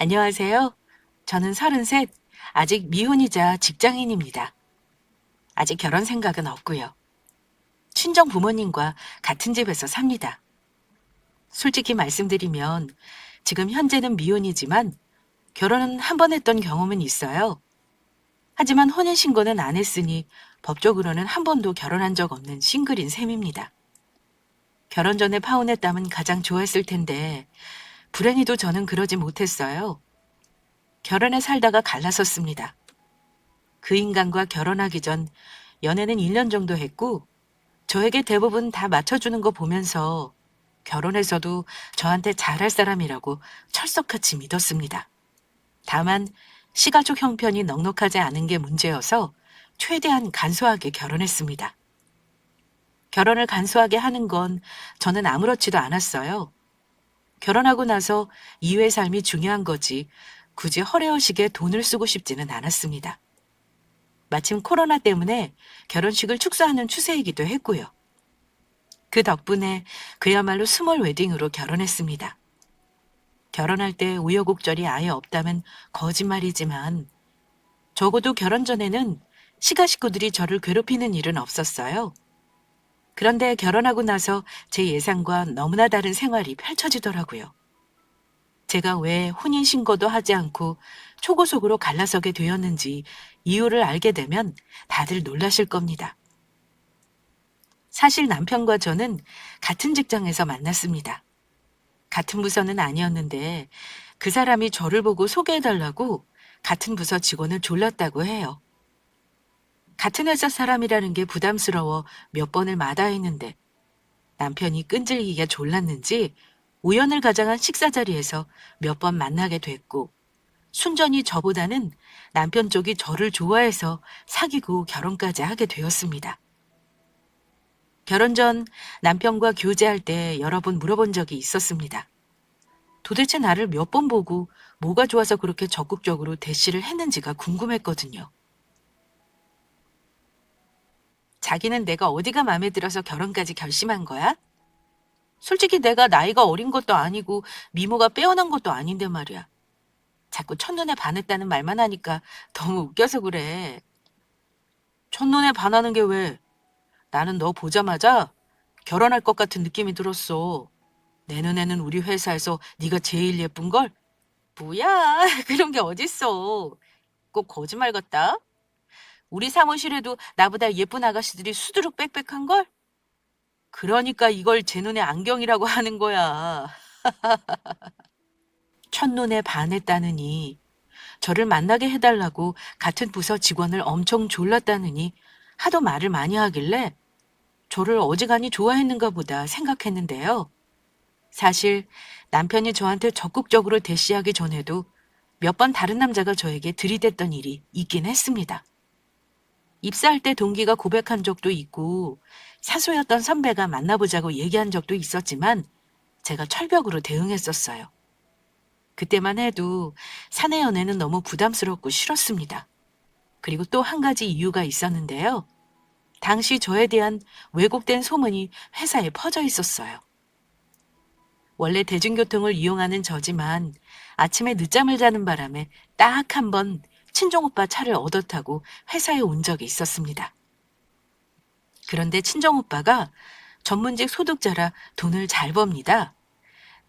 안녕하세요. 저는 33, 아직 미혼이자 직장인입니다. 아직 결혼 생각은 없고요. 친정 부모님과 같은 집에서 삽니다. 솔직히 말씀드리면 지금 현재는 미혼이지만 결혼은 한 번 했던 경험은 있어요. 하지만 혼인신고는 안 했으니 법적으로는 한 번도 결혼한 적 없는 싱글인 셈입니다. 결혼 전에 파혼했다면 가장 좋았을 텐데 불행히도 저는 그러지 못했어요. 결혼에 살다가 갈라섰습니다. 그 인간과 결혼하기 전 연애는 1년 정도 했고 저에게 대부분 다 맞춰주는 거 보면서 결혼해서도 저한테 잘할 사람이라고 철석같이 믿었습니다. 다만 시가족 형편이 넉넉하지 않은 게 문제여서 최대한 간소하게 결혼했습니다. 결혼을 간소하게 하는 건 저는 아무렇지도 않았어요. 결혼하고 나서 이후의 삶이 중요한 거지 굳이 허례허식에 돈을 쓰고 싶지는 않았습니다. 마침 코로나 때문에 결혼식을 축소하는 추세이기도 했고요. 그 덕분에 그야말로 스몰 웨딩으로 결혼했습니다. 결혼할 때 우여곡절이 아예 없다면 거짓말이지만 적어도 결혼 전에는 시가 식구들이 저를 괴롭히는 일은 없었어요. 그런데 결혼하고 나서 제 예상과 너무나 다른 생활이 펼쳐지더라고요. 제가 왜 혼인신고도 하지 않고 초고속으로 갈라서게 되었는지 이유를 알게 되면 다들 놀라실 겁니다. 사실 남편과 저는 같은 직장에서 만났습니다. 같은 부서는 아니었는데 그 사람이 저를 보고 소개해달라고 같은 부서 직원을 졸랐다고 해요. 같은 회사 사람이라는 게 부담스러워 몇 번을 마다했는데 남편이 끈질기게 졸랐는지 우연을 가장한 식사 자리에서 몇 번 만나게 됐고 순전히 저보다는 남편 쪽이 저를 좋아해서 사귀고 결혼까지 하게 되었습니다. 결혼 전 남편과 교제할 때 여러 번 물어본 적이 있었습니다. 도대체 나를 몇 번 보고 뭐가 좋아서 그렇게 적극적으로 대시를 했는지가 궁금했거든요. 자기는 내가 어디가 마음에 들어서 결혼까지 결심한 거야? 솔직히 내가 나이가 어린 것도 아니고 미모가 빼어난 것도 아닌데 말이야. 자꾸 첫눈에 반했다는 말만 하니까 너무 웃겨서 그래. 첫눈에 반하는 게 왜? 나는 너 보자마자 결혼할 것 같은 느낌이 들었어. 내 눈에는 우리 회사에서 네가 제일 예쁜걸? 뭐야, 그런 게 어딨어. 꼭 거짓말 같다. 우리 사무실에도 나보다 예쁜 아가씨들이 수두룩 빽빽한걸? 그러니까 이걸 제 눈에 안경이라고 하는 거야. 첫눈에 반했다느니, 저를 만나게 해달라고 같은 부서 직원을 엄청 졸랐다느니 하도 말을 많이 하길래 저를 어지간히 좋아했는가 보다 생각했는데요. 사실 남편이 저한테 적극적으로 대시하기 전에도 몇 번 다른 남자가 저에게 들이댔던 일이 있긴 했습니다. 입사할 때 동기가 고백한 적도 있고 사소였던 선배가 만나보자고 얘기한 적도 있었지만 제가 철벽으로 대응했었어요. 그때만 해도 사내 연애는 너무 부담스럽고 싫었습니다. 그리고 또 한 가지 이유가 있었는데요. 당시 저에 대한 왜곡된 소문이 회사에 퍼져 있었어요. 원래 대중교통을 이용하는 저지만 아침에 늦잠을 자는 바람에 딱 한 번 친정오빠 차를 얻어 타고 회사에 온 적이 있었습니다. 그런데 친정오빠가 전문직 소득자라 돈을 잘 법니다.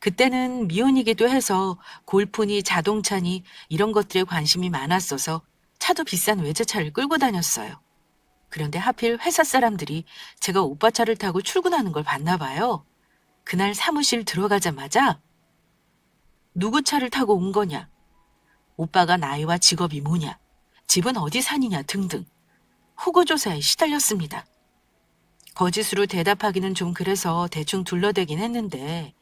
그때는 미혼이기도 해서 골프니 자동차니 이런 것들에 관심이 많았어서 차도 비싼 외제차를 끌고 다녔어요. 그런데 하필 회사 사람들이 제가 오빠 차를 타고 출근하는 걸 봤나 봐요. 그날 사무실 들어가자마자 누구 차를 타고 온 거냐, 오빠가 나이와 직업이 뭐냐, 집은 어디 사느냐 등등 호구조사에 시달렸습니다. 거짓으로 대답하기는 좀 그래서 대충 둘러대긴 했는데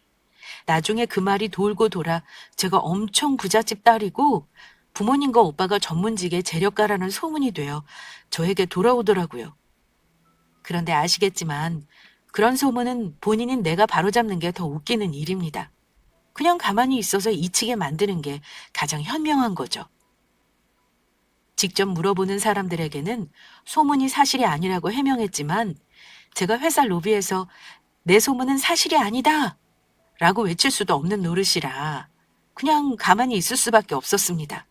나중에 그 말이 돌고 돌아 제가 엄청 부잣집 딸이고 부모님과 오빠가 전문직의 재력가라는 소문이 되어 저에게 돌아오더라고요. 그런데 아시겠지만 그런 소문은 본인인 내가 바로잡는 게 더 웃기는 일입니다. 그냥 가만히 있어서 이치게 만드는 게 가장 현명한 거죠. 직접 물어보는 사람들에게는 소문이 사실이 아니라고 해명했지만 제가 회사 로비에서 내 소문은 사실이 아니다 라고 외칠 수도 없는 노릇이라 그냥 가만히 있을 수밖에 없었습니다.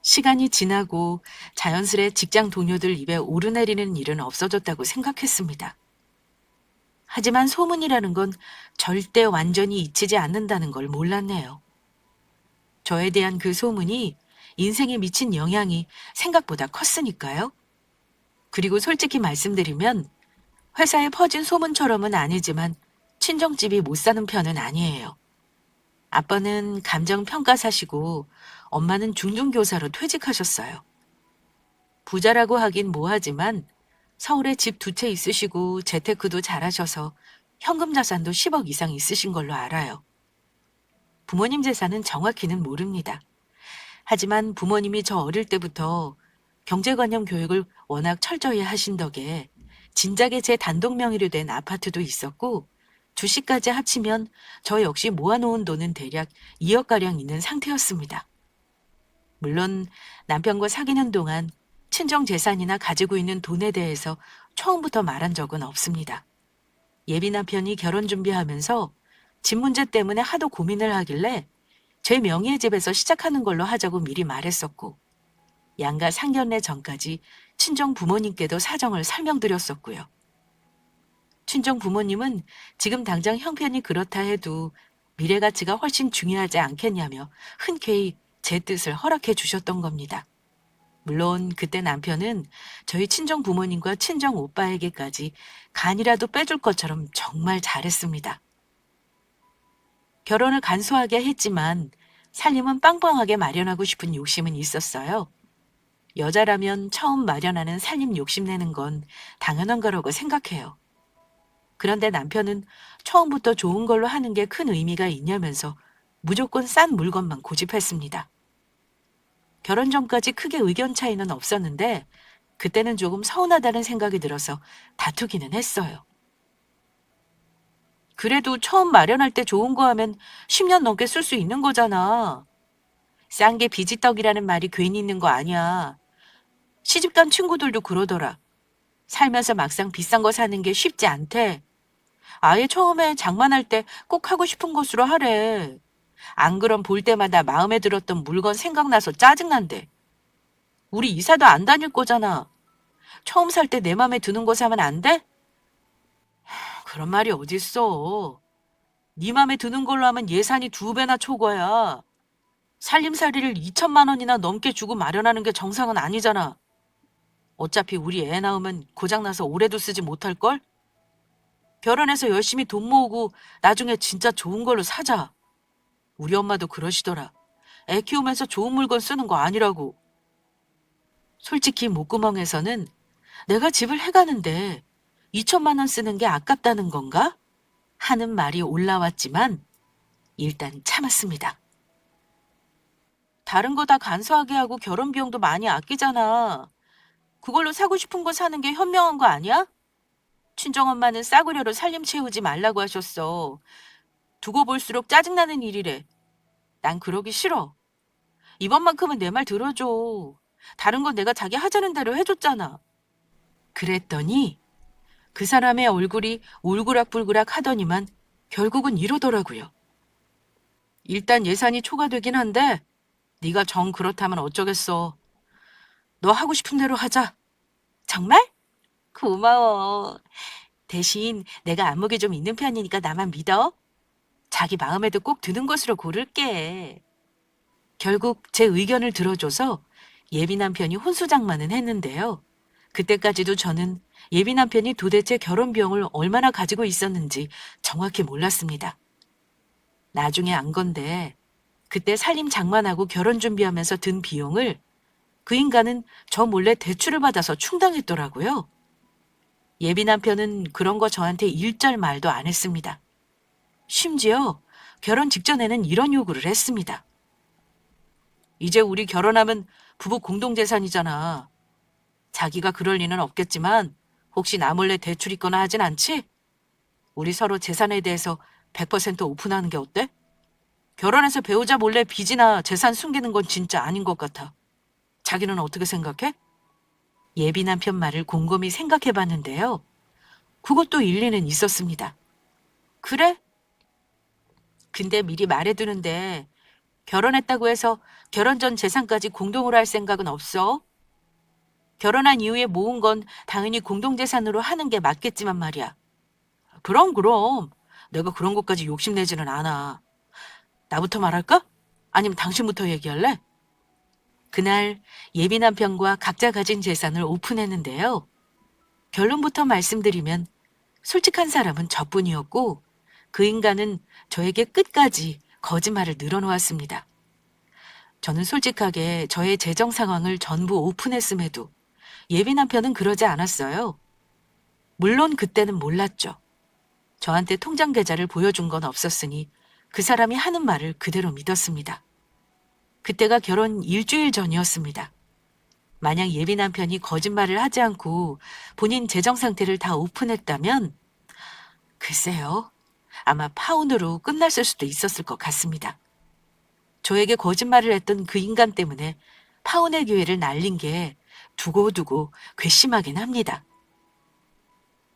시간이 지나고 자연스레 직장 동료들 입에 오르내리는 일은 없어졌다고 생각했습니다. 하지만 소문이라는 건 절대 완전히 잊히지 않는다는 걸 몰랐네요. 저에 대한 그 소문이 인생에 미친 영향이 생각보다 컸으니까요. 그리고 솔직히 말씀드리면 회사에 퍼진 소문처럼은 아니지만 친정집이 못 사는 편은 아니에요. 아빠는 감정평가사시고 엄마는 중등교사로 퇴직하셨어요. 부자라고 하긴 뭐하지만 서울에 집 2채 있으시고 재테크도 잘하셔서 현금 자산도 10억 이상 있으신 걸로 알아요. 부모님 재산은 정확히는 모릅니다. 하지만 부모님이 저 어릴 때부터 경제관념 교육을 워낙 철저히 하신 덕에 진작에 제 단독 명의로 된 아파트도 있었고 주식까지 합치면 저 역시 모아놓은 돈은 대략 2억가량 있는 상태였습니다. 물론 남편과 사귀는 동안 친정 재산이나 가지고 있는 돈에 대해서 처음부터 말한 적은 없습니다. 예비 남편이 결혼 준비하면서 집 문제 때문에 하도 고민을 하길래 제 명의의 집에서 시작하는 걸로 하자고 미리 말했었고 양가 상견례 전까지 친정 부모님께도 사정을 설명드렸었고요. 친정 부모님은 지금 당장 형편이 그렇다 해도 미래 가치가 훨씬 중요하지 않겠냐며 흔쾌히 제 뜻을 허락해 주셨던 겁니다. 물론 그때 남편은 저희 친정 부모님과 친정 오빠에게까지 간이라도 빼줄 것처럼 정말 잘했습니다. 결혼을 간소하게 했지만 살림은 빵빵하게 마련하고 싶은 욕심은 있었어요. 여자라면 처음 마련하는 살림 욕심내는 건 당연한 거라고 생각해요. 그런데 남편은 처음부터 좋은 걸로 하는 게 큰 의미가 있냐면서 무조건 싼 물건만 고집했습니다. 결혼 전까지 크게 의견 차이는 없었는데 그때는 조금 서운하다는 생각이 들어서 다투기는 했어요. 그래도 처음 마련할 때 좋은 거 하면 10년 넘게 쓸 수 있는 거잖아. 싼 게 비지떡이라는 말이 괜히 있는 거 아니야. 시집간 친구들도 그러더라. 살면서 막상 비싼 거 사는 게 쉽지 않대. 아예 처음에 장만할 때 꼭 하고 싶은 것으로 하래. 안 그럼 볼 때마다 마음에 들었던 물건 생각나서 짜증난대. 우리 이사도 안 다닐 거잖아. 처음 살 때 내 맘에 드는 거 사면 안 돼? 그런 말이 어딨어. 네 맘에 드는 걸로 하면 예산이 2배나 초과야. 살림살이를 2천만 원이나 넘게 주고 마련하는 게 정상은 아니잖아. 어차피 우리 애 낳으면 고장나서 오래도 쓰지 못할걸? 결혼해서 열심히 돈 모으고 나중에 진짜 좋은 걸로 사자. 우리 엄마도 그러시더라. 애 키우면서 좋은 물건 쓰는 거 아니라고. 솔직히 목구멍에서는 내가 집을 해가는데 2천만 원 쓰는 게 아깝다는 건가? 하는 말이 올라왔지만 일단 참았습니다. 다른 거 다 간소하게 하고 결혼 비용도 많이 아끼잖아. 그걸로 사고 싶은 거 사는 게 현명한 거 아니야? 친정엄마는 싸구려로 살림 채우지 말라고 하셨어. 두고 볼수록 짜증나는 일이래. 난 그러기 싫어. 이번만큼은 내 말 들어줘. 다른 건 내가 자기 하자는 대로 해줬잖아. 그랬더니 그 사람의 얼굴이 울그락불그락 하더니만 결국은 이러더라고요. 일단 예산이 초과되긴 한데 네가 정 그렇다면 어쩌겠어. 너 하고 싶은 대로 하자. 정말? 고마워. 대신 내가 안목이 좀 있는 편이니까 나만 믿어. 자기 마음에도 꼭 드는 것으로 고를게. 결국 제 의견을 들어줘서 예비 남편이 혼수장만은 했는데요. 그때까지도 저는 예비 남편이 도대체 결혼 비용을 얼마나 가지고 있었는지 정확히 몰랐습니다. 나중에 안 건데 그때 살림 장만하고 결혼 준비하면서 든 비용을 그 인간은 저 몰래 대출을 받아서 충당했더라고요. 예비 남편은 그런 거 저한테 일절 말도 안 했습니다. 심지어 결혼 직전에는 이런 요구를 했습니다. 이제 우리 결혼하면 부부 공동재산이잖아. 자기가 그럴 리는 없겠지만 혹시 나 몰래 대출 있거나 하진 않지? 우리 서로 재산에 대해서 100% 오픈하는 게 어때? 결혼해서 배우자 몰래 빚이나 재산 숨기는 건 진짜 아닌 것 같아. 자기는 어떻게 생각해? 예비 남편 말을 곰곰이 생각해 봤는데요. 그것도 일리는 있었습니다. 그래? 근데 미리 말해두는데 결혼했다고 해서 결혼 전 재산까지 공동으로 할 생각은 없어? 결혼한 이후에 모은 건 당연히 공동재산으로 하는 게 맞겠지만 말이야. 그럼. 내가 그런 것까지 욕심내지는 않아. 나부터 말할까? 아니면 당신부터 얘기할래? 그날 예비 남편과 각자 가진 재산을 오픈했는데요. 결론부터 말씀드리면 솔직한 사람은 저뿐이었고 그 인간은 저에게 끝까지 거짓말을 늘어놓았습니다. 저는 솔직하게 저의 재정 상황을 전부 오픈했음에도 예비 남편은 그러지 않았어요. 물론 그때는 몰랐죠. 저한테 통장 계좌를 보여준 건 없었으니 그 사람이 하는 말을 그대로 믿었습니다. 그때가 결혼 일주일 전이었습니다. 만약 예비 남편이 거짓말을 하지 않고 본인 재정 상태를 다 오픈했다면 글쎄요. 아마 파혼으로 끝났을 수도 있었을 것 같습니다. 저에게 거짓말을 했던 그 인간 때문에 파혼의 기회를 날린 게 두고두고 괘씸하긴 합니다.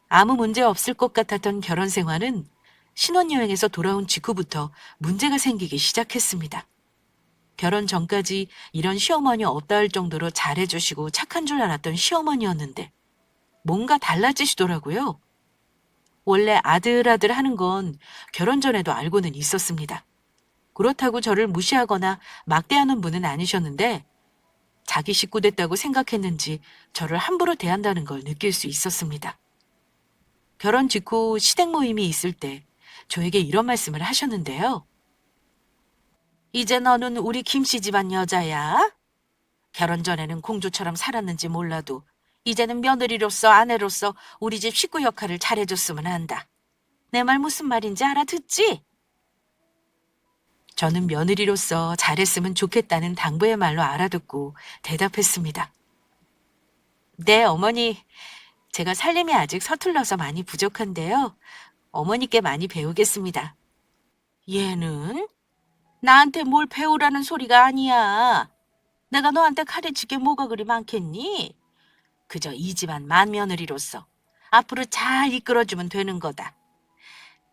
아무 문제 없을 것 같았던 결혼 생활은 신혼여행에서 돌아온 직후부터 문제가 생기기 시작했습니다. 결혼 전까지 이런 시어머니 없다 할 정도로 잘해주시고 착한 줄 알았던 시어머니였는데 뭔가 달라지시더라고요. 원래 아들아들 하는 건 결혼 전에도 알고는 있었습니다. 그렇다고 저를 무시하거나 막대하는 분은 아니셨는데 자기 식구 됐다고 생각했는지 저를 함부로 대한다는 걸 느낄 수 있었습니다. 결혼 직후 시댁 모임이 있을 때 저에게 이런 말씀을 하셨는데요. 이제 너는 우리 김씨 집안 여자야? 결혼 전에는 공주처럼 살았는지 몰라도 이제는 며느리로서 아내로서 우리 집 식구 역할을 잘해줬으면 한다. 내 말 무슨 말인지 알아듣지? 저는 며느리로서 잘했으면 좋겠다는 당부의 말로 알아듣고 대답했습니다. 네, 어머니. 제가 살림이 아직 서툴러서 많이 부족한데요. 어머니께 많이 배우겠습니다. 얘는? 나한테 뭘 배우라는 소리가 아니야. 내가 너한테 가르칠 게 뭐가 그리 많겠니? 그저 이 집안 맏며느리로서 앞으로 잘 이끌어주면 되는 거다.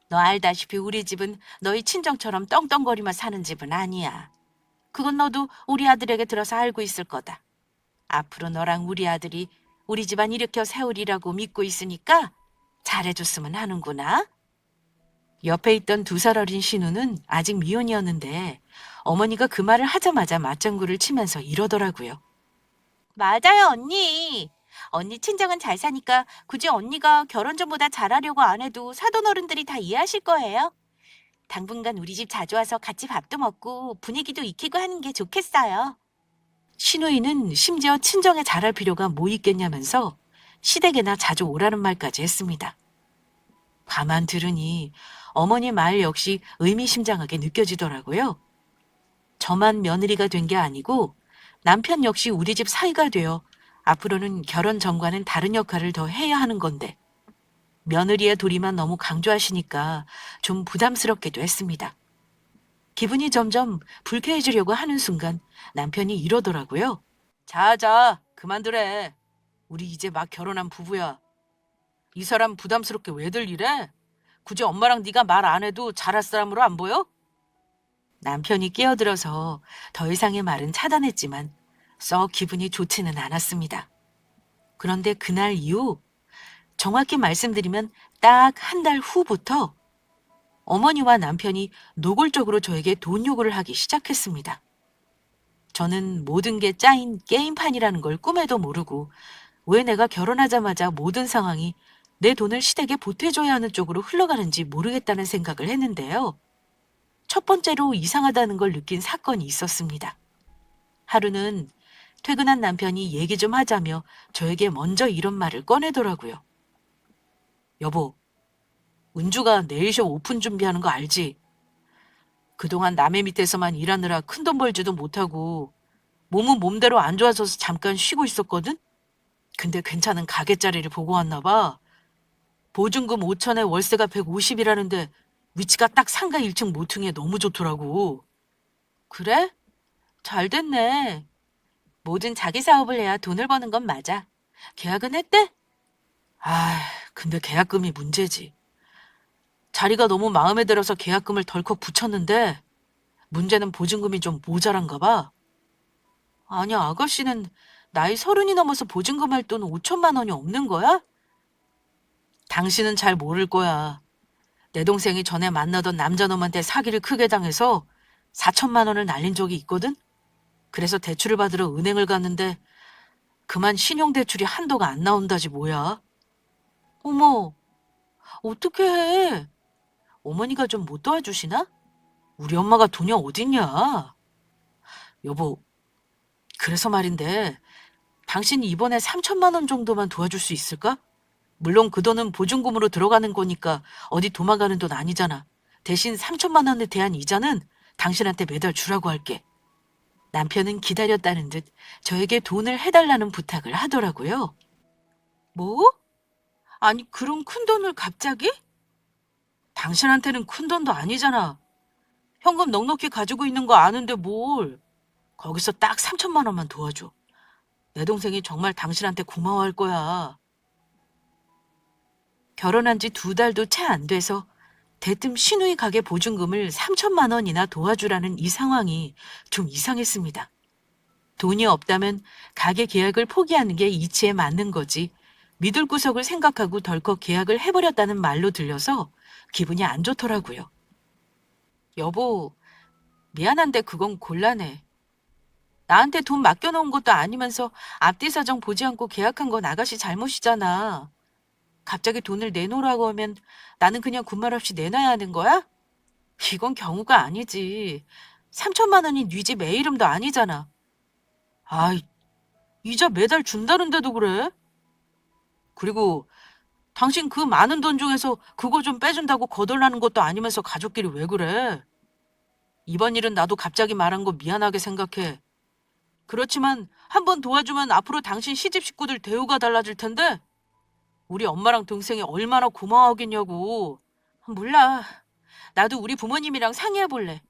너 알다시피 우리 집은 너희 친정처럼 떵떵거리며 사는 집은 아니야. 그건 너도 우리 아들에게 들어서 알고 있을 거다. 앞으로 너랑 우리 아들이 우리 집안 일으켜 세우리라고 믿고 있으니까 잘해줬으면 하는구나. 옆에 있던 2살 어린 신우는 아직 미혼이었는데 어머니가 그 말을 하자마자 맞장구를 치면서 이러더라고요. 맞아요, 언니. 언니 친정은 잘 사니까 굳이 언니가 결혼 전보다 잘하려고 안 해도 사돈 어른들이 다 이해하실 거예요. 당분간 우리 집 자주 와서 같이 밥도 먹고 분위기도 익히고 하는 게 좋겠어요. 신우이는 심지어 친정에 잘할 필요가 뭐 있겠냐면서 시댁에나 자주 오라는 말까지 했습니다. 가만 들으니 어머니 말 역시 의미심장하게 느껴지더라고요. 저만 며느리가 된 게 아니고 남편 역시 우리 집 사위가 되어 앞으로는 결혼 전과는 다른 역할을 더 해야 하는 건데 며느리의 도리만 너무 강조하시니까 좀 부담스럽기도 했습니다. 기분이 점점 불쾌해지려고 하는 순간 남편이 이러더라고요. 자, 그만두래. 우리 이제 막 결혼한 부부야. 이 사람 부담스럽게 왜들 이래? 굳이 엄마랑 네가 말 안 해도 잘할 사람으로 안 보여? 남편이 끼어들어서 더 이상의 말은 차단했지만 썩 기분이 좋지는 않았습니다. 그런데 그날 이후 정확히 말씀드리면 딱 한 달 후부터 어머니와 남편이 노골적으로 저에게 돈 요구를 하기 시작했습니다. 저는 모든 게 짜인 게임판이라는 걸 꿈에도 모르고 왜 내가 결혼하자마자 모든 상황이 내 돈을 시댁에 보태줘야 하는 쪽으로 흘러가는지 모르겠다는 생각을 했는데요. 첫 번째로 이상하다는 걸 느낀 사건이 있었습니다. 하루는 퇴근한 남편이 얘기 좀 하자며 저에게 먼저 이런 말을 꺼내더라고요. 여보, 은주가 네일숍 오픈 준비하는 거 알지? 그동안 남의 밑에서만 일하느라 큰돈 벌지도 못하고 몸은 몸대로 안 좋아져서 잠깐 쉬고 있었거든? 근데 괜찮은 가게 자리를 보고 왔나 봐. 보증금 5천에 월세가 150이라는데 위치가 딱 상가 1층 모퉁이에 너무 좋더라고. 그래? 잘 됐네. 뭐든 자기 사업을 해야 돈을 버는 건 맞아. 계약은 했대? 아, 근데 계약금이 문제지. 자리가 너무 마음에 들어서 계약금을 덜컥 붙였는데 문제는 보증금이 좀 모자란가 봐. 아니, 아가씨는 나이 30이 넘어서 보증금 할 돈 5천만 원이 없는 거야? 당신은 잘 모를 거야. 내 동생이 전에 만나던 남자놈한테 사기를 크게 당해서 4천만 원을 날린 적이 있거든? 그래서 대출을 받으러 은행을 갔는데 그만 신용대출이 한도가 안 나온다지 뭐야. 어머, 어떻게 해? 어머니가 좀 못 도와주시나? 우리 엄마가 돈이 어딨냐? 여보, 그래서 말인데 당신이 이번에 3천만 원 정도만 도와줄 수 있을까? 물론 그 돈은 보증금으로 들어가는 거니까 어디 도망가는 돈 아니잖아. 대신 3천만 원에 대한 이자는 당신한테 매달 주라고 할게. 남편은 기다렸다는 듯 저에게 돈을 해달라는 부탁을 하더라고요. 뭐? 아니, 그런 큰 돈을 갑자기? 당신한테는 큰 돈도 아니잖아. 현금 넉넉히 가지고 있는 거 아는데 뭘. 거기서 딱 3천만 원만 도와줘. 내 동생이 정말 당신한테 고마워할 거야. 결혼한 지 2달도 채 안 돼서 대뜸 시누이 가게 보증금을 3천만 원이나 도와주라는 이 상황이 좀 이상했습니다. 돈이 없다면 가게 계약을 포기하는 게 이치에 맞는 거지. 믿을 구석을 생각하고 덜컥 계약을 해버렸다는 말로 들려서 기분이 안 좋더라고요. 여보, 미안한데 그건 곤란해. 나한테 돈 맡겨놓은 것도 아니면서 앞뒤 사정 보지 않고 계약한 건 아가씨 잘못이잖아. 갑자기 돈을 내놓으라고 하면 나는 그냥 군말 없이 내놔야 하는 거야? 이건 경우가 아니지. 3천만 원이 네 집 애 이름도 아니잖아. 아이, 이자 매달 준다는데도 그래? 그리고 당신 그 많은 돈 중에서 그거 좀 빼준다고 거덜나는 것도 아니면서 가족끼리 왜 그래? 이번 일은 나도 갑자기 말한 거 미안하게 생각해. 그렇지만 한 번 도와주면 앞으로 당신 시집 식구들 대우가 달라질 텐데 우리 엄마랑 동생이 얼마나 고마워하겠냐고. 몰라. 나도 우리 부모님이랑 상의해 볼래.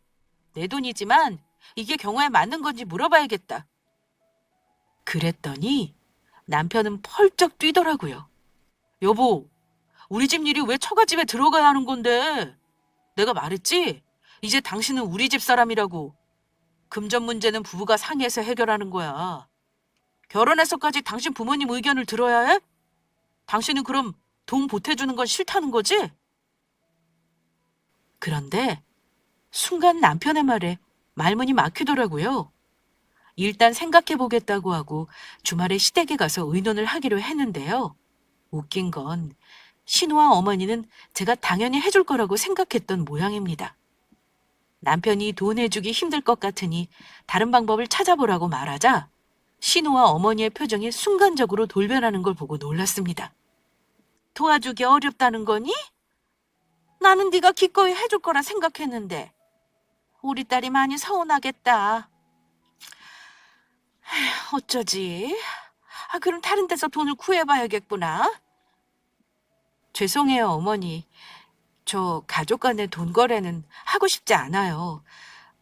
내 돈이지만 이게 경우에 맞는 건지 물어봐야겠다. 그랬더니 남편은 펄쩍 뛰더라고요. 여보, 우리 집 일이 왜 처갓집에 들어가야 하는 건데? 내가 말했지? 이제 당신은 우리 집 사람이라고. 금전 문제는 부부가 상의해서 해결하는 거야. 결혼해서까지 당신 부모님 의견을 들어야 해? 당신은 그럼 돈 보태주는 건 싫다는 거지? 그런데 순간 남편의 말에 말문이 막히더라고요. 일단 생각해보겠다고 하고 주말에 시댁에 가서 의논을 하기로 했는데요. 웃긴 건 신우와 어머니는 제가 당연히 해줄 거라고 생각했던 모양입니다. 남편이 돈 해주기 힘들 것 같으니 다른 방법을 찾아보라고 말하자 신우와 어머니의 표정이 순간적으로 돌변하는 걸 보고 놀랐습니다. 도와주기 어렵다는 거니? 나는 네가 기꺼이 해줄 거라 생각했는데 우리 딸이 많이 서운하겠다. 어쩌지? 그럼 다른 데서 돈을 구해봐야겠구나. 죄송해요, 어머니. 저 가족 간의 돈 거래는 하고 싶지 않아요.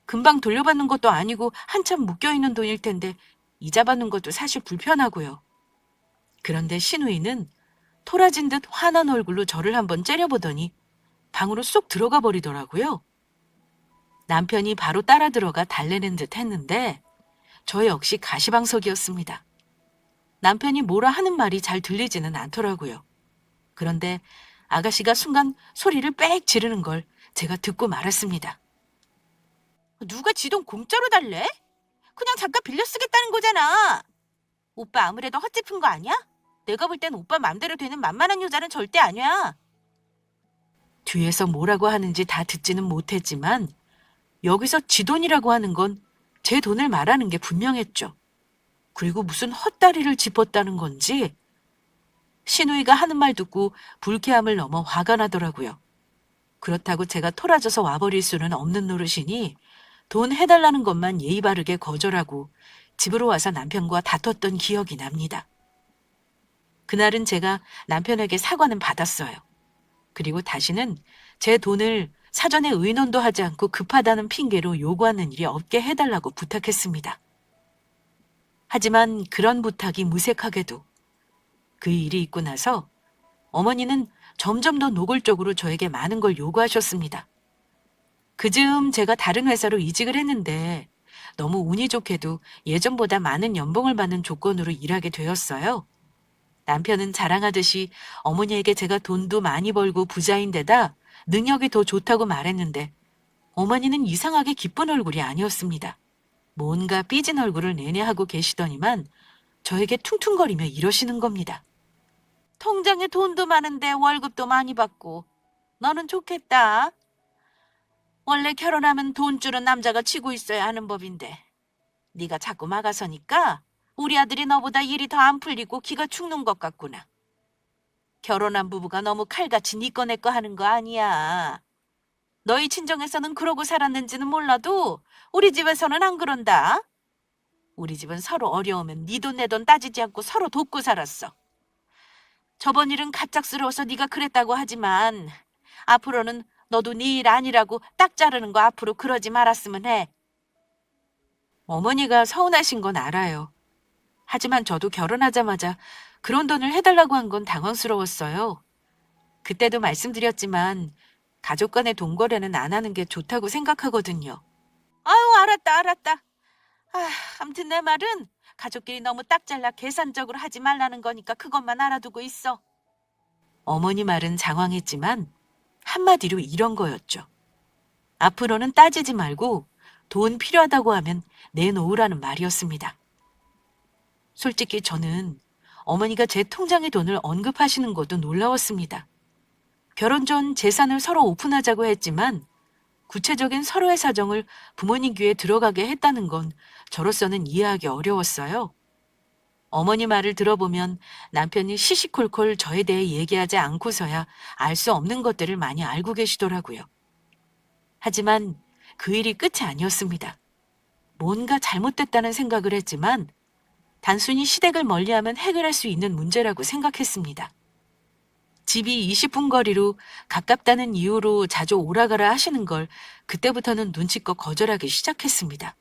금방 돌려받는 것도 아니고 한참 묶여있는 돈일 텐데 이자 받는 것도 사실 불편하고요. 그런데 신우이는 토라진 듯 화난 얼굴로 저를 한번 째려보더니 방으로 쏙 들어가 버리더라고요. 남편이 바로 따라 들어가 달래는 듯 했는데 저 역시 가시방석이었습니다. 남편이 뭐라 하는 말이 잘 들리지는 않더라고요. 그런데 아가씨가 순간 소리를 빽 지르는 걸 제가 듣고 말았습니다. 누가 지 돈 공짜로 달래? 그냥 잠깐 빌려 쓰겠다는 거잖아. 오빠 아무래도 헛짚은 거 아니야? 내가 볼 땐 오빠 맘대로 되는 만만한 여자는 절대 아니야. 뒤에서 뭐라고 하는지 다 듣지는 못했지만 여기서 지 돈이라고 하는 건 제 돈을 말하는 게 분명했죠. 그리고 무슨 헛다리를 짚었다는 건지 신우이가 하는 말 듣고 불쾌함을 넘어 화가 나더라고요. 그렇다고 제가 토라져서 와버릴 수는 없는 노릇이니 돈 해달라는 것만 예의 바르게 거절하고 집으로 와서 남편과 다퉜던 기억이 납니다. 그날은 제가 남편에게 사과는 받았어요. 그리고 다시는 제 돈을 사전에 의논도 하지 않고 급하다는 핑계로 요구하는 일이 없게 해달라고 부탁했습니다. 하지만 그런 부탁이 무색하게도 그 일이 있고 나서 어머니는 점점 더 노골적으로 저에게 많은 걸 요구하셨습니다. 그즈음 제가 다른 회사로 이직을 했는데 너무 운이 좋게도 예전보다 많은 연봉을 받는 조건으로 일하게 되었어요. 남편은 자랑하듯이 어머니에게 제가 돈도 많이 벌고 부자인데다 능력이 더 좋다고 말했는데 어머니는 이상하게 기쁜 얼굴이 아니었습니다. 뭔가 삐진 얼굴을 내내 하고 계시더니만 저에게 퉁퉁거리며 이러시는 겁니다. 통장에 돈도 많은데 월급도 많이 받고 너는 좋겠다. 원래 결혼하면 돈 주는 남자가 치고 있어야 하는 법인데 네가 자꾸 막아서니까 우리 아들이 너보다 일이 더 안 풀리고 기가 죽는 것 같구나. 결혼한 부부가 너무 칼같이 니 거 내 거 하는 거 아니야. 너희 친정에서는 그러고 살았는지는 몰라도 우리 집에서는 안 그런다. 우리 집은 서로 어려우면 네 돈 내 돈 따지지 않고 서로 돕고 살았어. 저번 일은 갑작스러워서 네가 그랬다고 하지만 앞으로는 너도 네 일 아니라고 딱 자르는 거 앞으로 그러지 말았으면 해. 어머니가 서운하신 건 알아요. 하지만 저도 결혼하자마자 그런 돈을 해달라고 한 건 당황스러웠어요. 그때도 말씀드렸지만 가족 간의 돈 거래는 안 하는 게 좋다고 생각하거든요. 아유, 알았다. 아무튼 내 말은 가족끼리 너무 딱 잘라 계산적으로 하지 말라는 거니까 그것만 알아두고 있어. 어머니 말은 장황했지만 한마디로 이런 거였죠. 앞으로는 따지지 말고 돈 필요하다고 하면 내놓으라는 말이었습니다. 솔직히 저는 어머니가 제 통장의 돈을 언급하시는 것도 놀라웠습니다. 결혼 전 재산을 서로 오픈하자고 했지만 구체적인 서로의 사정을 부모님 귀에 들어가게 했다는 건 저로서는 이해하기 어려웠어요. 어머니 말을 들어보면 남편이 시시콜콜 저에 대해 얘기하지 않고서야 알 수 없는 것들을 많이 알고 계시더라고요. 하지만 그 일이 끝이 아니었습니다. 뭔가 잘못됐다는 생각을 했지만 단순히 시댁을 멀리하면 해결할 수 있는 문제라고 생각했습니다. 집이 20분 거리로 가깝다는 이유로 자주 오라가라 하시는 걸 그때부터는 눈치껏 거절하기 시작했습니다.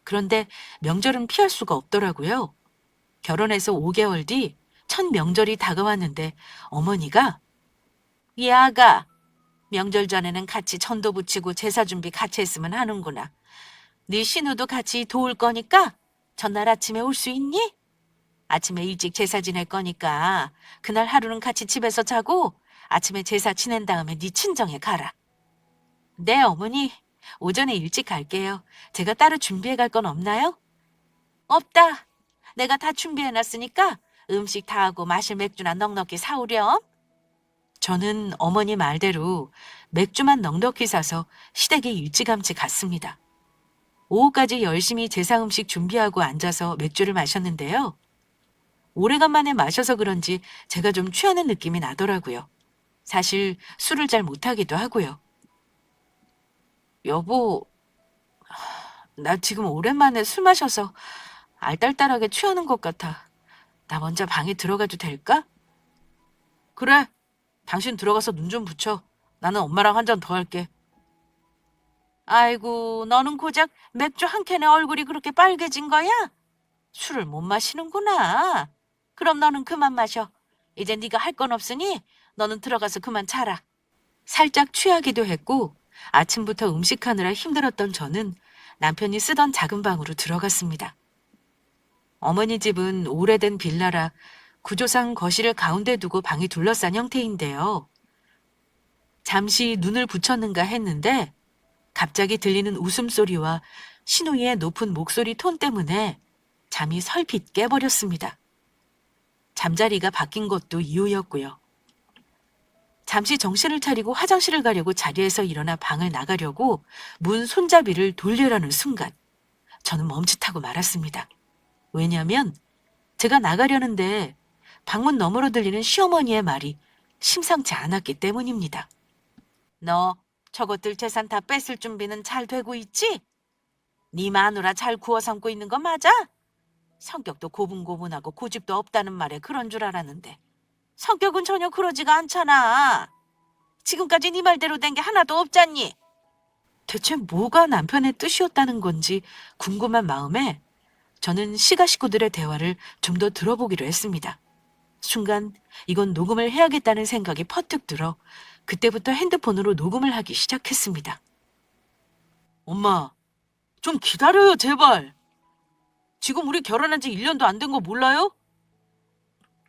그런데 명절은 피할 수가 없더라고요. 결혼해서 5개월 뒤 첫 명절이 다가왔는데 어머니가 이 아가 명절 전에는 같이 천도 붙이고 제사 준비 같이 했으면 하는구나. 네 신우도 같이 도울 거니까 전날 아침에 올 수 있니? 아침에 일찍 제사 지낼 거니까 그날 하루는 같이 집에서 자고 아침에 제사 지낸 다음에 네 친정에 가라. 네, 어머니. 오전에 일찍 갈게요. 제가 따로 준비해 갈 건 없나요? 없다. 내가 다 준비해놨으니까 음식 다 하고 마실 맥주나 넉넉히 사오렴. 저는 어머니 말대로 맥주만 넉넉히 사서 시댁에 일찌감치 갔습니다. 오후까지 열심히 제사 음식 준비하고 앉아서 맥주를 마셨는데요. 오래간만에 마셔서 그런지 제가 좀 취하는 느낌이 나더라고요. 사실 술을 잘 못하기도 하고요. 여보, 나 지금 오랜만에 술 마셔서 알딸딸하게 취하는 것 같아. 나 먼저 방에 들어가도 될까? 그래, 당신 들어가서 눈 좀 붙여. 나는 엄마랑 한 잔 더 할게. 아이고, 너는 고작 맥주 한 캔에 얼굴이 그렇게 빨개진 거야? 술을 못 마시는구나. 그럼 너는 그만 마셔. 이제 네가 할 건 없으니 너는 들어가서 그만 자라. 살짝 취하기도 했고 아침부터 음식하느라 힘들었던 저는 남편이 쓰던 작은 방으로 들어갔습니다. 어머니 집은 오래된 빌라라 구조상 거실을 가운데 두고 방이 둘러싼 형태인데요. 잠시 눈을 붙였는가 했는데 갑자기 들리는 웃음소리와 신우이의 높은 목소리 톤 때문에 잠이 설핏 깨버렸습니다. 잠자리가 바뀐 것도 이유였고요. 잠시 정신을 차리고 화장실을 가려고 자리에서 일어나 방을 나가려고 문 손잡이를 돌리려는 순간 저는 멈칫하고 말았습니다. 왜냐하면 제가 나가려는데 방문 너머로 들리는 시어머니의 말이 심상치 않았기 때문입니다. 너 저것들 재산 다 뺏을 준비는 잘 되고 있지? 네 마누라 잘 구워 삼고 있는 거 맞아? 성격도 고분고분하고 고집도 없다는 말에 그런 줄 알았는데 성격은 전혀 그러지가 않잖아. 지금까지 네 말대로 된 게 하나도 없잖니. 대체 뭐가 남편의 뜻이었다는 건지 궁금한 마음에 저는 시가 식구들의 대화를 좀 더 들어보기로 했습니다. 순간 이건 녹음을 해야겠다는 생각이 퍼뜩 들어 그때부터 핸드폰으로 녹음을 하기 시작했습니다. 엄마, 좀 기다려요, 제발. 지금 우리 결혼한 지 1년도 안 된 거 몰라요?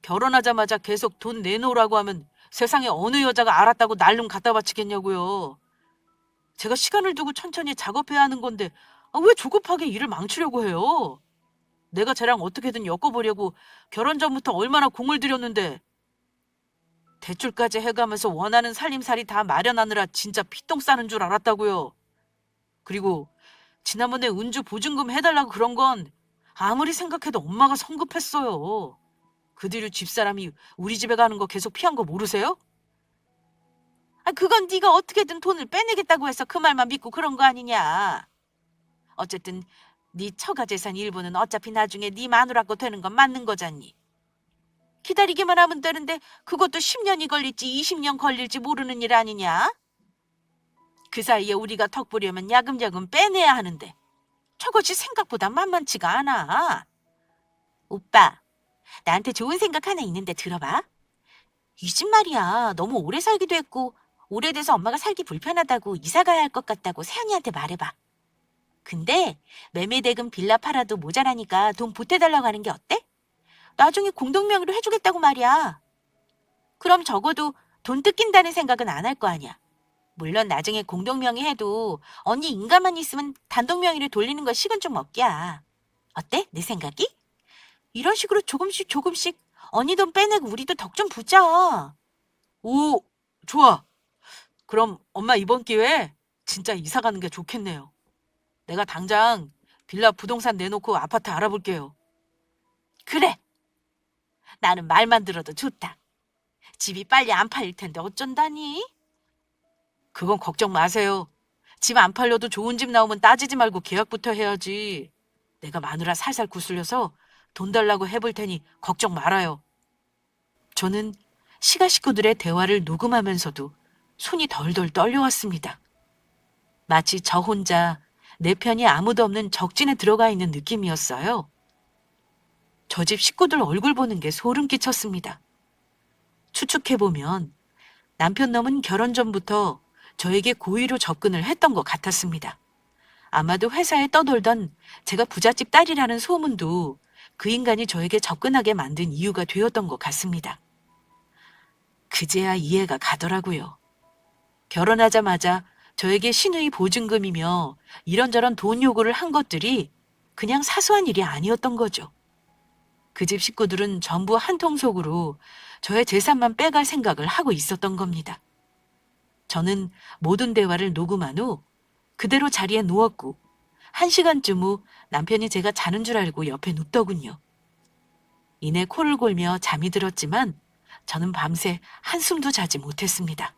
결혼하자마자 계속 돈 내놓으라고 하면 세상에 어느 여자가 알았다고 날름 갖다 바치겠냐고요. 제가 시간을 두고 천천히 작업해야 하는 건데 왜 조급하게 일을 망치려고 해요? 내가 쟤랑 어떻게든 엮어보려고 결혼 전부터 얼마나 공을 들였는데 대출까지 해가면서 원하는 살림살이 다 마련하느라 진짜 피똥 싸는 줄 알았다고요. 그리고 지난번에 은주 보증금 해달라고 그런 건 아무리 생각해도 엄마가 성급했어요. 그 뒤로 집사람이 우리 집에 가는 거 계속 피한 거 모르세요? 그건 네가 어떻게든 돈을 빼내겠다고 해서 그 말만 믿고 그런 거 아니냐. 어쨌든 네 처가 재산 일부는 어차피 나중에 네 마누라 거 되는 건 맞는 거잖니. 기다리기만 하면 되는데 그것도 10년이 걸릴지 20년 걸릴지 모르는 일 아니냐? 그 사이에 우리가 턱 보려면 야금야금 빼내야 하는데 저것이 생각보다 만만치가 않아. 오빠, 나한테 좋은 생각 하나 있는데 들어봐. 이 집 말이야. 너무 오래 살기도 했고 오래돼서 엄마가 살기 불편하다고 이사 가야 할 것 같다고 세연이한테 말해봐. 근데 매매대금 빌라 팔아도 모자라니까 돈 보태달라고 하는 게 어때? 나중에 공동명의로 해주겠다고 말이야. 그럼 적어도 돈 뜯긴다는 생각은 안 할 거 아니야. 물론 나중에 공동명의 해도 언니 인가만 있으면 단독명의로 돌리는 거 식은 죽 먹기야. 어때? 내 생각이? 이런 식으로 조금씩 조금씩 언니 돈 빼내고 우리도 덕 좀 부자. 오, 좋아. 그럼 엄마 이번 기회에 진짜 이사 가는 게 좋겠네요. 내가 당장 빌라 부동산 내놓고 아파트 알아볼게요. 그래. 나는 말만 들어도 좋다. 집이 빨리 안 팔릴 텐데 어쩐다니? 그건 걱정 마세요. 집 안 팔려도 좋은 집 나오면 따지지 말고 계약부터 해야지. 내가 마누라 살살 구슬려서 돈 달라고 해볼 테니 걱정 말아요. 저는 시가 식구들의 대화를 녹음하면서도 손이 덜덜 떨려왔습니다. 마치 저 혼자 내 편이 아무도 없는 적진에 들어가 있는 느낌이었어요. 저 집 식구들 얼굴 보는 게 소름 끼쳤습니다. 추측해보면 남편 놈은 결혼 전부터 저에게 고의로 접근을 했던 것 같았습니다. 아마도 회사에 떠돌던 제가 부잣집 딸이라는 소문도 그 인간이 저에게 접근하게 만든 이유가 되었던 것 같습니다. 그제야 이해가 가더라고요. 결혼하자마자 저에게 시누이 보증금이며 이런저런 돈 요구를 한 것들이 그냥 사소한 일이 아니었던 거죠. 그 집 식구들은 전부 한통속으로 저의 재산만 빼갈 생각을 하고 있었던 겁니다. 저는 모든 대화를 녹음한 후 그대로 자리에 누웠고 1시간쯤 후 남편이 제가 자는 줄 알고 옆에 눕더군요. 이내 코를 골며 잠이 들었지만 저는 밤새 한숨도 자지 못했습니다.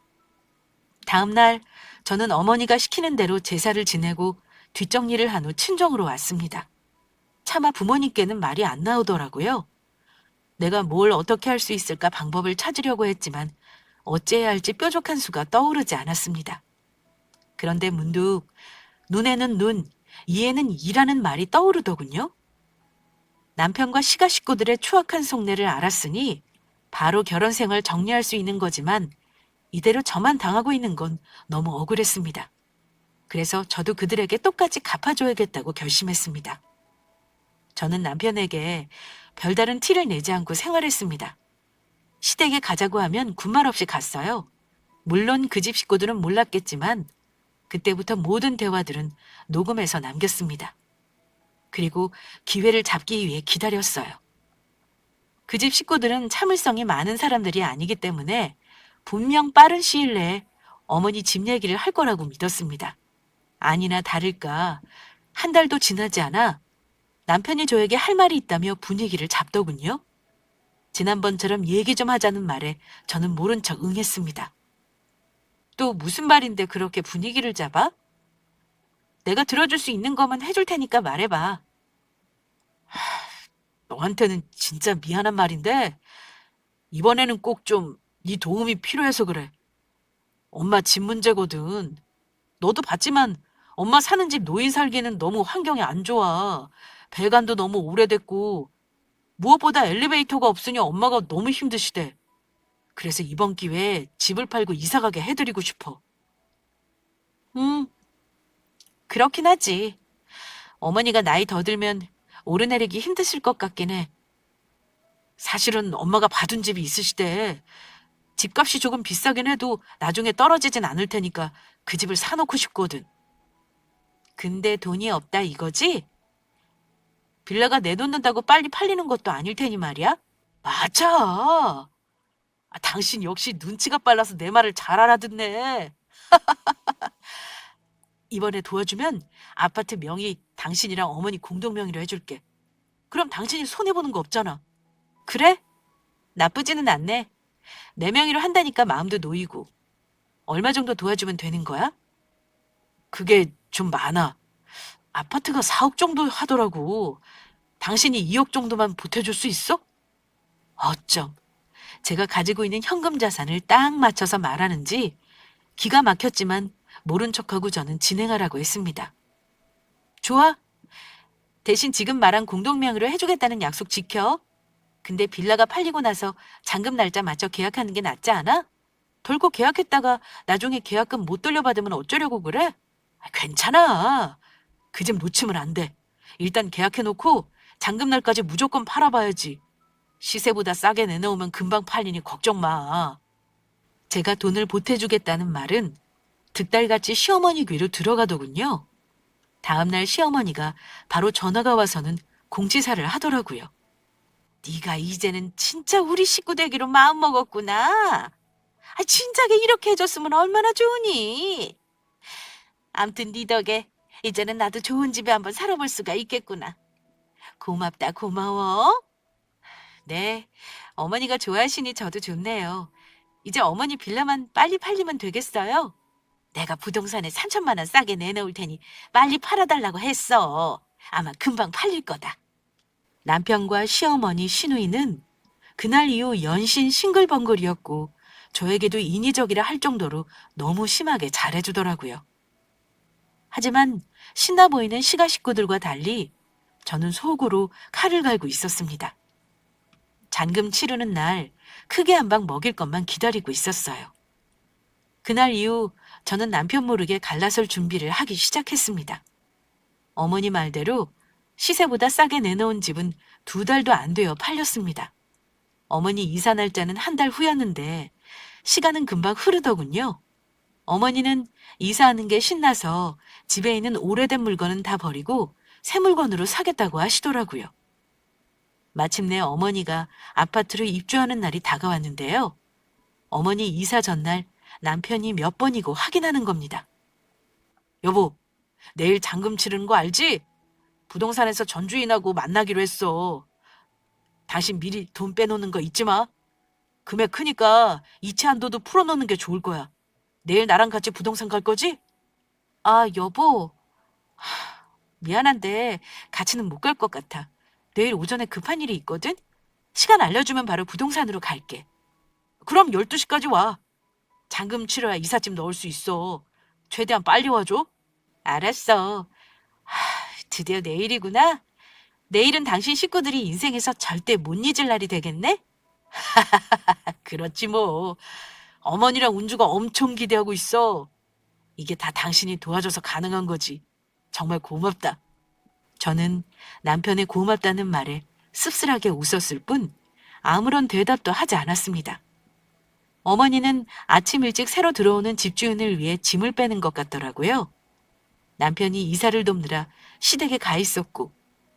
다음 날 저는 어머니가 시키는 대로 제사를 지내고 뒷정리를 한 후 친정으로 왔습니다. 차마 부모님께는 말이 안 나오더라고요. 내가 뭘 어떻게 할 수 있을까 방법을 찾으려고 했지만 어찌해야 할지 뾰족한 수가 떠오르지 않았습니다. 그런데 문득 눈에는 눈, 이에는 이라는 말이 떠오르더군요. 남편과 시가 식구들의 추악한 속내를 알았으니 바로 결혼 생활 정리할 수 있는 거지만 이대로 저만 당하고 있는 건 너무 억울했습니다. 그래서 저도 그들에게 똑같이 갚아줘야겠다고 결심했습니다. 저는 남편에게 별다른 티를 내지 않고 생활했습니다. 시댁에 가자고 하면 군말 없이 갔어요. 물론 그 집 식구들은 몰랐겠지만 그때부터 모든 대화들은 녹음해서 남겼습니다. 그리고 기회를 잡기 위해 기다렸어요. 그 집 식구들은 참을성이 많은 사람들이 아니기 때문에 분명 빠른 시일 내에 어머니 집 얘기를 할 거라고 믿었습니다. 아니나 다를까 한 달도 지나지 않아 남편이 저에게 할 말이 있다며 분위기를 잡더군요. 지난번처럼 얘기 좀 하자는 말에 저는 모른 척 응했습니다. 또 무슨 말인데 그렇게 분위기를 잡아? 내가 들어줄 수 있는 것만 해줄 테니까 말해봐. 너한테는 진짜 미안한 말인데 이번에는 꼭 좀 네 도움이 필요해서 그래. 엄마 집 문제거든. 너도 봤지만 엄마 사는 집 노인 살기는 너무 환경이 안 좋아. 배관도 너무 오래됐고 무엇보다 엘리베이터가 없으니 엄마가 너무 힘드시대. 그래서 이번 기회에 집을 팔고 이사 가게 해드리고 싶어. 음, 그렇긴 하지. 어머니가 나이 더 들면 오르내리기 힘드실 것 같긴 해. 사실은 엄마가 봐둔 집이 있으시대. 집값이 조금 비싸긴 해도 나중에 떨어지진 않을 테니까 그 집을 사놓고 싶거든. 근데 돈이 없다 이거지? 빌라가 내놓는다고 빨리 팔리는 것도 아닐 테니 말이야? 맞아. 당신 역시 눈치가 빨라서 내 말을 잘 알아듣네. 이번에 도와주면 아파트 명의 당신이랑 어머니 공동 명의로 해줄게. 그럼 당신이 손해보는 거 없잖아. 그래? 나쁘지는 않네. 내 명의로 한다니까 마음도 놓이고. 얼마 정도 도와주면 되는 거야? 그게 좀 많아. 아파트가 4억 정도 하더라고. 당신이 2억 정도만 보태줄 수 있어? 어쩜. 제가 가지고 있는 현금 자산을 딱 맞춰서 말하는지 기가 막혔지만 모른 척하고 저는 진행하라고 했습니다. 좋아. 대신 지금 말한 공동명의로 해주겠다는 약속 지켜. 근데 빌라가 팔리고 나서 잔금 날짜 맞춰 계약하는 게 낫지 않아? 덜컥 계약했다가 나중에 계약금 못 돌려받으면 어쩌려고 그래? 괜찮아. 그 집 놓치면 안 돼. 일단 계약해놓고 잔금 날까지 무조건 팔아봐야지. 시세보다 싸게 내놓으면 금방 팔리니 걱정 마. 제가 돈을 보태주겠다는 말은 득달같이 시어머니 귀로 들어가더군요. 다음날 시어머니가 바로 전화가 와서는 공지사를 하더라고요. 네가 이제는 진짜 우리 식구 되기로 마음먹었구나. 진작에 이렇게 해줬으면 얼마나 좋으니. 암튼 네 덕에 이제는 나도 좋은 집에 한번 살아볼 수가 있겠구나. 고맙다 고마워. 네, 어머니가 좋아하시니 저도 좋네요. 이제 어머니 빌라만 빨리 팔리면 되겠어요? 내가 부동산에 3천만 원 싸게 내놓을 테니 빨리 팔아달라고 했어. 아마 금방 팔릴 거다. 남편과 시어머니, 시누이는 그날 이후 연신 싱글벙글이었고 저에게도 인위적이라 할 정도로 너무 심하게 잘해주더라고요. 하지만 신나 보이는 시가 식구들과 달리 저는 속으로 칼을 갈고 있었습니다. 잔금 치르는 날 크게 한 방 먹일 것만 기다리고 있었어요. 그날 이후 저는 남편 모르게 갈라설 준비를 하기 시작했습니다. 어머니 말대로 시세보다 싸게 내놓은 집은 2달도 안 되어 팔렸습니다. 어머니 이사 날짜는 한 달 후였는데 시간은 금방 흐르더군요. 어머니는 이사하는 게 신나서 집에 있는 오래된 물건은 다 버리고 새 물건으로 사겠다고 하시더라고요. 마침내 어머니가 아파트로 입주하는 날이 다가왔는데요. 어머니 이사 전날 남편이 몇 번이고 확인하는 겁니다. 여보, 내일 잔금 치르는 거 알지? 부동산에서 전주인하고 만나기로 했어. 당신 미리 돈 빼놓는 거 잊지 마. 금액 크니까 이체 한도도 풀어놓는 게 좋을 거야. 내일 나랑 같이 부동산 갈 거지? 여보. 미안한데 같이는 못 갈 것 같아. 내일 오전에 급한 일이 있거든? 시간 알려주면 바로 부동산으로 갈게. 그럼 12시까지 와. 잔금 치러야 이삿짐 넣을 수 있어. 최대한 빨리 와줘. 알았어. 드디어 내일이구나. 내일은 당신 식구들이 인생에서 절대 못 잊을 날이 되겠네? 그렇지 뭐. 어머니랑 운주가 엄청 기대하고 있어. 이게 다 당신이 도와줘서 가능한 거지. 정말 고맙다. 저는 남편의 고맙다는 말에 씁쓸하게 웃었을 뿐 아무런 대답도 하지 않았습니다. 어머니는 아침 일찍 새로 들어오는 집주인을 위해 짐을 빼는 것 같더라고요. 남편이 이사를 돕느라 시댁에 가 있었고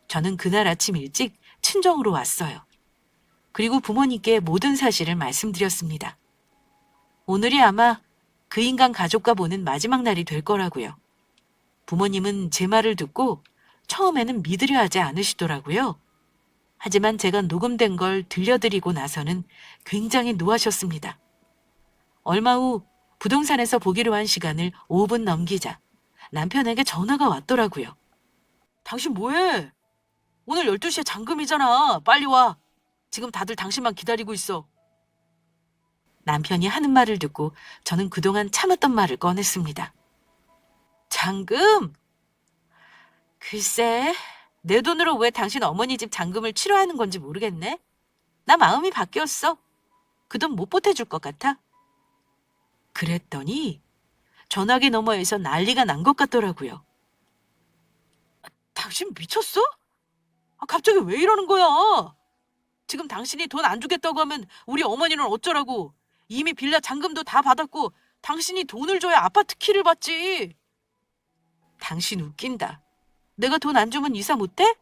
저는 그날 아침 일찍 친정으로 왔어요. 그리고 부모님께 모든 사실을 말씀드렸습니다. 오늘이 아마 그 인간 가족과 보는 마지막 날이 될 거라고요. 부모님은 제 말을 듣고 처음에는 믿으려 하지 않으시더라고요. 하지만 제가 녹음된 걸 들려드리고 나서는 굉장히 노하셨습니다. 얼마 후 부동산에서 보기로 한 시간을 5분 넘기자 남편에게 전화가 왔더라고요. 당신 뭐해? 오늘 12시에 잔금이잖아. 빨리 와. 지금 다들 당신만 기다리고 있어. 남편이 하는 말을 듣고 저는 그동안 참았던 말을 꺼냈습니다. 잔금? 글쎄, 내 돈으로 왜 당신 어머니 집 잔금을 치러야 하는 건지 모르겠네. 나 마음이 바뀌었어. 그 돈 못 보태줄 것 같아. 그랬더니 전화기 너머에서 난리가 난 것 같더라고요. 당신 미쳤어? 갑자기 왜 이러는 거야? 지금 당신이 돈 안 주겠다고 하면 우리 어머니는 어쩌라고? 이미 빌라 잔금도 다 받았고 당신이 돈을 줘야 아파트 키를 받지. 당신 웃긴다. 내가 돈 안 주면 이사 못해?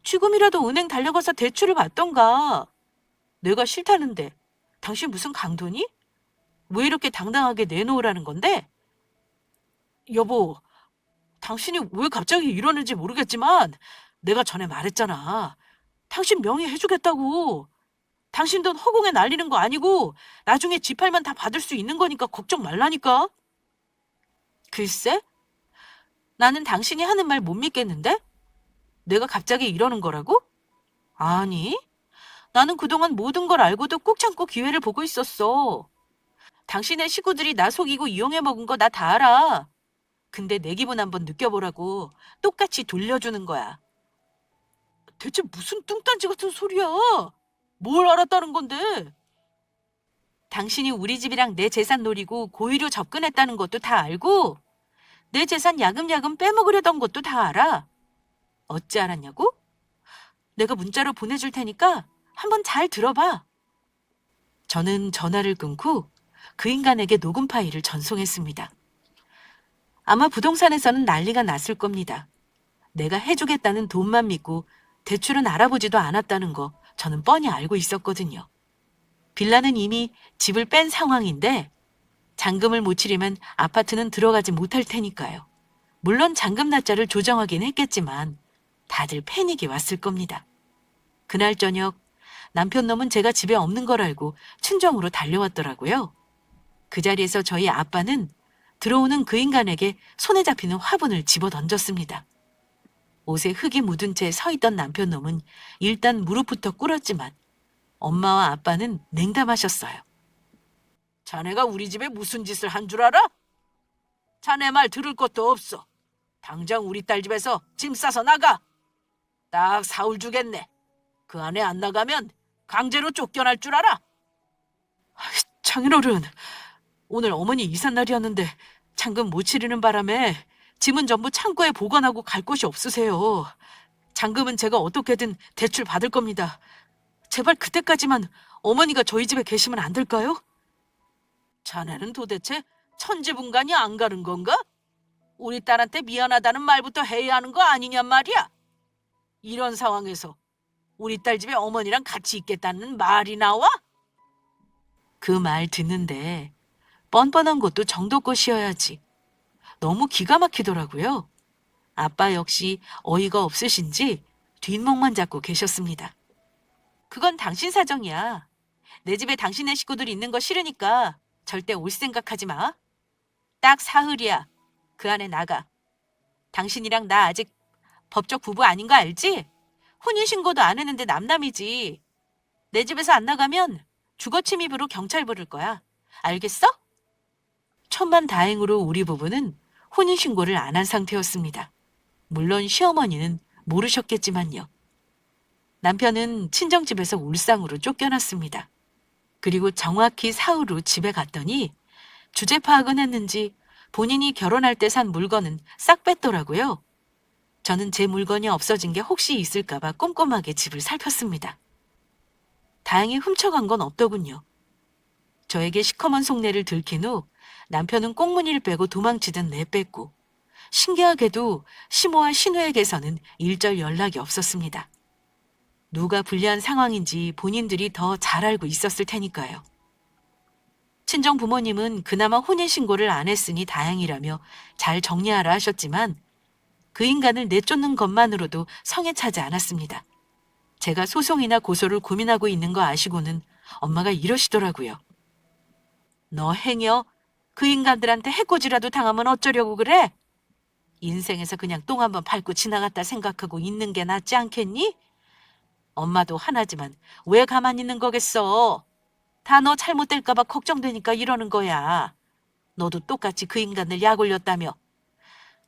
지금이라도 은행 달려가서 대출을 받던가. 내가 싫다는데 당신 무슨 강도니? 왜 이렇게 당당하게 내놓으라는 건데? 여보, 당신이 왜 갑자기 이러는지 모르겠지만 내가 전에 말했잖아. 당신 명의 해주겠다고. 당신 돈 허공에 날리는 거 아니고 나중에 집 팔면 다 받을 수 있는 거니까 걱정 말라니까. 글쎄? 나는 당신이 하는 말 못 믿겠는데? 내가 갑자기 이러는 거라고? 아니, 나는 그동안 모든 걸 알고도 꾹 참고 기회를 보고 있었어. 당신의 식구들이 나 속이고 이용해 먹은 거 나 다 알아. 근데 내 기분 한번 느껴보라고 똑같이 돌려주는 거야. 대체 무슨 뚱딴지 같은 소리야? 뭘 알았다는 건데? 당신이 우리 집이랑 내 재산 노리고 고의로 접근했다는 것도 다 알고 내 재산 야금야금 빼먹으려던 것도 다 알아. 어찌 알았냐고? 내가 문자로 보내줄 테니까 한번 잘 들어봐. 저는 전화를 끊고 그 인간에게 녹음 파일을 전송했습니다. 아마 부동산에서는 난리가 났을 겁니다. 내가 해주겠다는 돈만 믿고 대출은 알아보지도 않았다는 거 저는 뻔히 알고 있었거든요. 빌라는 이미 집을 뺀 상황인데 잔금을 못 치려면 아파트는 들어가지 못할 테니까요. 물론 잔금 날짜를 조정하긴 했겠지만 다들 패닉이 왔을 겁니다. 그날 저녁 남편 놈은 제가 집에 없는 걸 알고 친정으로 달려왔더라고요. 그 자리에서 저희 아빠는 들어오는 그 인간에게 손에 잡히는 화분을 집어던졌습니다. 옷에 흙이 묻은 채 서 있던 남편 놈은 일단 무릎부터 꿇었지만 엄마와 아빠는 냉담하셨어요. 자네가 우리 집에 무슨 짓을 한 줄 알아? 자네 말 들을 것도 없어. 당장 우리 딸 집에서 짐 싸서 나가. 딱 사흘 주겠네. 그 안에 안 나가면 강제로 쫓겨날 줄 알아. 장인어른, 오늘 어머니 이삿날이었는데 잔금 못 치르는 바람에 짐은 전부 창고에 보관하고 갈 곳이 없으세요. 잔금은 제가 어떻게든 대출 받을 겁니다. 제발 그때까지만 어머니가 저희 집에 계시면 안 될까요? 자네는 도대체 천지분간이 안 가는 건가? 우리 딸한테 미안하다는 말부터 해야 하는 거 아니냔 말이야. 이런 상황에서 우리 딸 집에 어머니랑 같이 있겠다는 말이 나와? 그 말 듣는데 뻔뻔한 것도 정도껏이어야지. 너무 기가 막히더라고요. 아빠 역시 어이가 없으신지 뒷목만 잡고 계셨습니다. 그건 당신 사정이야. 내 집에 당신네 식구들이 있는 거 싫으니까 절대 올 생각하지 마. 딱 사흘이야. 그 안에 나가. 당신이랑 나 아직 법적 부부 아닌 거 알지? 혼인신고도 안 했는데 남남이지. 내 집에서 안 나가면 주거침입으로 경찰 부를 거야. 알겠어? 천만다행으로 우리 부부는 혼인신고를 안 한 상태였습니다. 물론 시어머니는 모르셨겠지만요. 남편은 친정집에서 울상으로 쫓겨났습니다. 그리고 정확히 사흘 후 집에 갔더니 주제 파악은 했는지 본인이 결혼할 때 산 물건은 싹 뺐더라고요. 저는 제 물건이 없어진 게 혹시 있을까 봐 꼼꼼하게 집을 살폈습니다. 다행히 훔쳐간 건 없더군요. 저에게 시커먼 속내를 들킨 후 남편은 꽁무니를 빼고 도망치듯 내뺐고 신기하게도 시모와 신우에게서는 일절 연락이 없었습니다. 누가 불리한 상황인지 본인들이 더 잘 알고 있었을 테니까요. 친정 부모님은 그나마 혼인신고를 안 했으니 다행이라며 잘 정리하라 하셨지만 그 인간을 내쫓는 것만으로도 성에 차지 않았습니다. 제가 소송이나 고소를 고민하고 있는 거 아시고는 엄마가 이러시더라고요. 너 행여 그 인간들한테 해코지라도 당하면 어쩌려고 그래? 인생에서 그냥 똥 한번 밟고 지나갔다 생각하고 있는 게 낫지 않겠니? 엄마도 하나지만 왜 가만히 있는 거겠어? 다 너 잘못될까 봐 걱정되니까 이러는 거야. 너도 똑같이 그 인간을 약 올렸다며.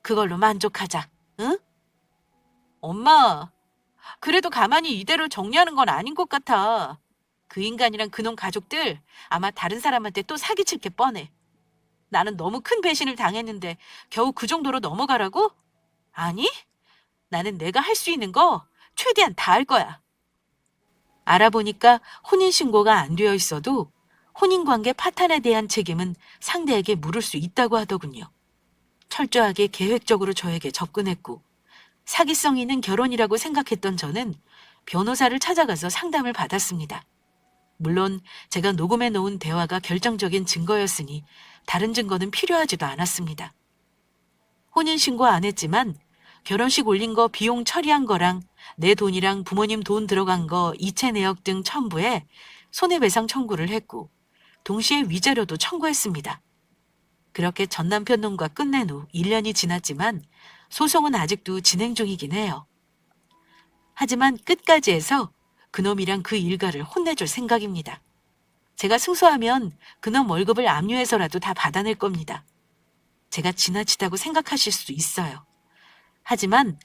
그걸로 만족하자, 응? 엄마, 그래도 가만히 이대로 정리하는 건 아닌 것 같아. 그 인간이랑 그놈 가족들 아마 다른 사람한테 또 사기칠 게 뻔해. 나는 너무 큰 배신을 당했는데 겨우 그 정도로 넘어가라고? 아니, 나는 내가 할 수 있는 거 최대한 다 할 거야. 알아보니까 혼인신고가 안 되어 있어도 혼인관계 파탄에 대한 책임은 상대에게 물을 수 있다고 하더군요. 철저하게 계획적으로 저에게 접근했고 사기성 있는 결혼이라고 생각했던 저는 변호사를 찾아가서 상담을 받았습니다. 물론 제가 녹음해 놓은 대화가 결정적인 증거였으니 다른 증거는 필요하지도 않았습니다. 혼인신고 안 했지만 결혼식 올린 거 비용 처리한 거랑 내 돈이랑 부모님 돈 들어간 거 이체 내역 등 첨부해 손해배상 청구를 했고 동시에 위자료도 청구했습니다. 그렇게 전 남편 놈과 끝낸 후 1년이 지났지만 소송은 아직도 진행 중이긴 해요. 하지만 끝까지 해서 그놈이랑 그 일가를 혼내줄 생각입니다. 제가 승소하면 그놈 월급을 압류해서라도 다 받아낼 겁니다. 제가 지나치다고 생각하실 수도 있어요. 하지만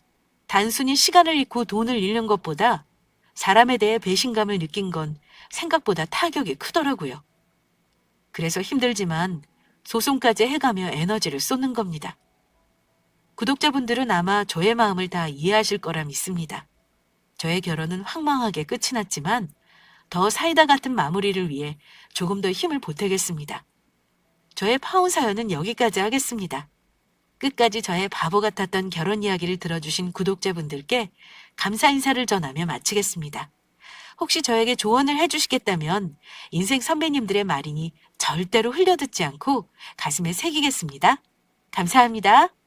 단순히 시간을 잃고 돈을 잃는 것보다 사람에 대해 배신감을 느낀 건 생각보다 타격이 크더라고요. 그래서 힘들지만 소송까지 해가며 에너지를 쏟는 겁니다. 구독자분들은 아마 저의 마음을 다 이해하실 거라 믿습니다. 저의 결혼은 황망하게 끝이 났지만 더 사이다 같은 마무리를 위해 조금 더 힘을 보태겠습니다. 저의 파혼 사연은 여기까지 하겠습니다. 끝까지 저의 바보 같았던 결혼 이야기를 들어주신 구독자분들께 감사 인사를 전하며 마치겠습니다. 혹시 저에게 조언을 해주시겠다면 인생 선배님들의 말이니 절대로 흘려듣지 않고 가슴에 새기겠습니다. 감사합니다.